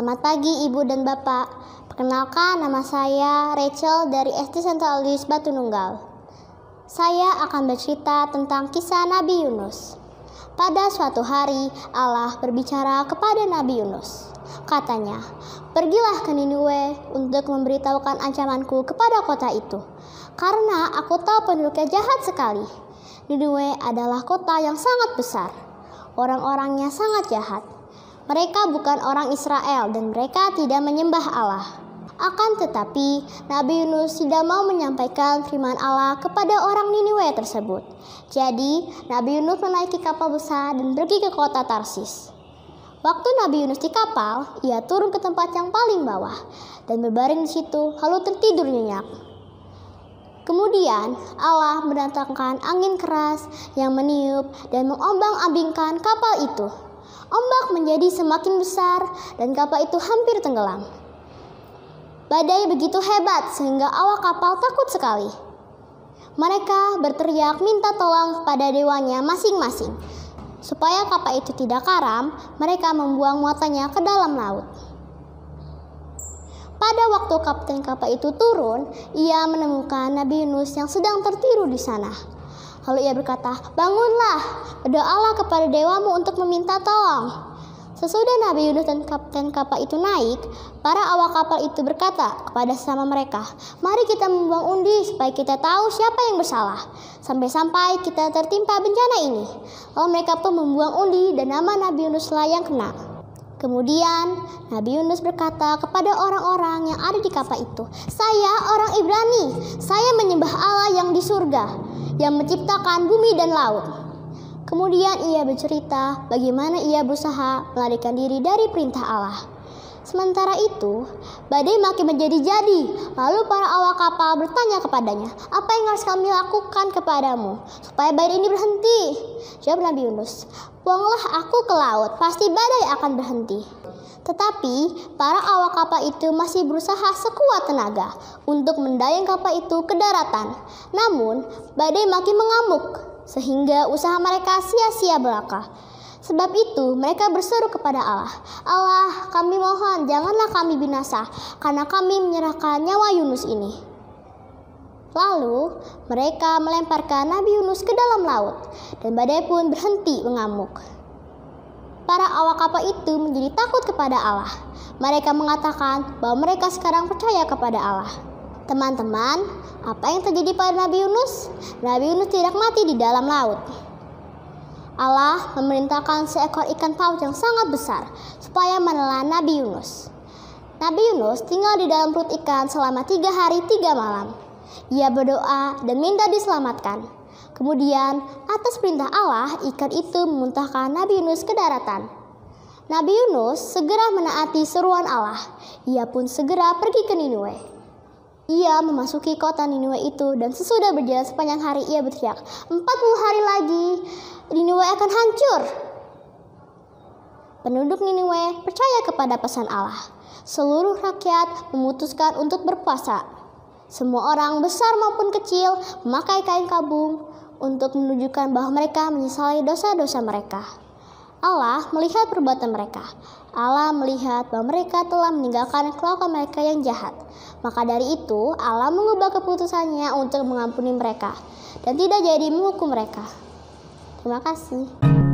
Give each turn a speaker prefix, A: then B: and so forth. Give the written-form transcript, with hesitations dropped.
A: Selamat pagi Ibu dan Bapak. Perkenalkan, nama saya Rachel dari SD Sentral Louis Batu Nunggal. Saya akan bercerita tentang kisah Nabi Yunus. Pada suatu hari, Allah berbicara kepada Nabi Yunus. Katanya, "Pergilah ke Niniwe untuk memberitahukan ancamanku kepada kota itu, karena aku tahu penduduknya jahat sekali." Niniwe adalah kota yang sangat besar. Orang-orangnya sangat jahat. Mereka bukan orang Israel dan mereka tidak menyembah Allah. Akan tetapi, Nabi Yunus tidak mau menyampaikan firman Allah kepada orang Niniwe tersebut. Jadi, Nabi Yunus menaiki kapal besar dan pergi ke kota Tarsis. Waktu Nabi Yunus di kapal, ia turun ke tempat yang paling bawah dan berbaring di situ lalu tertidur nyenyak. Kemudian, Allah mendatangkan angin keras yang meniup dan mengombang-ambingkan kapal itu. Ombak menjadi semakin besar dan kapal itu hampir tenggelam. Badai begitu hebat sehingga awak kapal takut sekali. Mereka berteriak minta tolong kepada dewanya masing-masing. Supaya kapal itu tidak karam, mereka membuang muatannya ke dalam laut. Pada waktu kapten kapal itu turun, ia menemukan Nabi Yunus yang sedang tertidur di sana. Lalu ia berkata, "Bangunlah, berdoalah kepada dewamu untuk meminta tolong." Sesudah Nabi Yunus dan kapten kapal itu naik, para awak kapal itu berkata kepada sesama mereka, "Mari kita membuang undi supaya kita tahu siapa yang bersalah, sampai-sampai kita tertimpa bencana ini." Lalu mereka pun membuang undi dan nama Nabi Yunus lah yang kena. Kemudian Nabi Yunus berkata kepada orang-orang yang ada di kapal itu, "Saya orang Ibrani, saya menyembah Allah yang di surga, yang menciptakan bumi dan laut." Kemudian ia bercerita bagaimana ia berusaha melarikan diri dari perintah Allah. Sementara itu, badai makin menjadi-jadi. Lalu para awak kapal bertanya kepadanya, "Apa yang harus kami lakukan kepadamu supaya badai ini berhenti?" Jawab Nabi Yunus, "Buanglah aku ke laut, pasti badai akan berhenti." Tetapi para awak kapal itu masih berusaha sekuat tenaga untuk mendayung kapal itu ke daratan. Namun badai makin mengamuk sehingga usaha mereka sia-sia belaka. Sebab itu mereka berseru kepada Allah, "Allah, kami mohon janganlah kami binasa karena kami menyerahkan nyawa Yunus ini." Lalu mereka melemparkan Nabi Yunus ke dalam laut dan badai pun berhenti mengamuk. Para awak kapal itu menjadi takut kepada Allah. Mereka mengatakan bahwa mereka sekarang percaya kepada Allah. Teman-teman, apa yang terjadi pada Nabi Yunus? Nabi Yunus tidak mati di dalam laut. Allah memerintahkan seekor ikan paus yang sangat besar supaya menelan Nabi Yunus. Nabi Yunus tinggal di dalam perut ikan selama 3 hari 3 malam. Ia berdoa dan minta diselamatkan. Kemudian, atas perintah Allah, ikan itu memuntahkan Nabi Yunus ke daratan. Nabi Yunus segera menaati seruan Allah. Ia pun segera pergi ke Niniwe. Ia memasuki kota Niniwe itu dan sesudah berjalan sepanjang hari ia berteriak, 40 hari lagi Niniwe akan hancur." Penduduk Niniwe percaya kepada pesan Allah. Seluruh rakyat memutuskan untuk berpuasa. Semua orang besar maupun kecil memakai kain kabung untuk menunjukkan bahwa mereka menyesali dosa-dosa mereka. Allah melihat perbuatan mereka. Allah melihat bahwa mereka telah meninggalkan kelakuan mereka yang jahat. Maka dari itu Allah mengubah keputusannya untuk mengampuni mereka dan tidak jadi menghukum mereka. Terima kasih.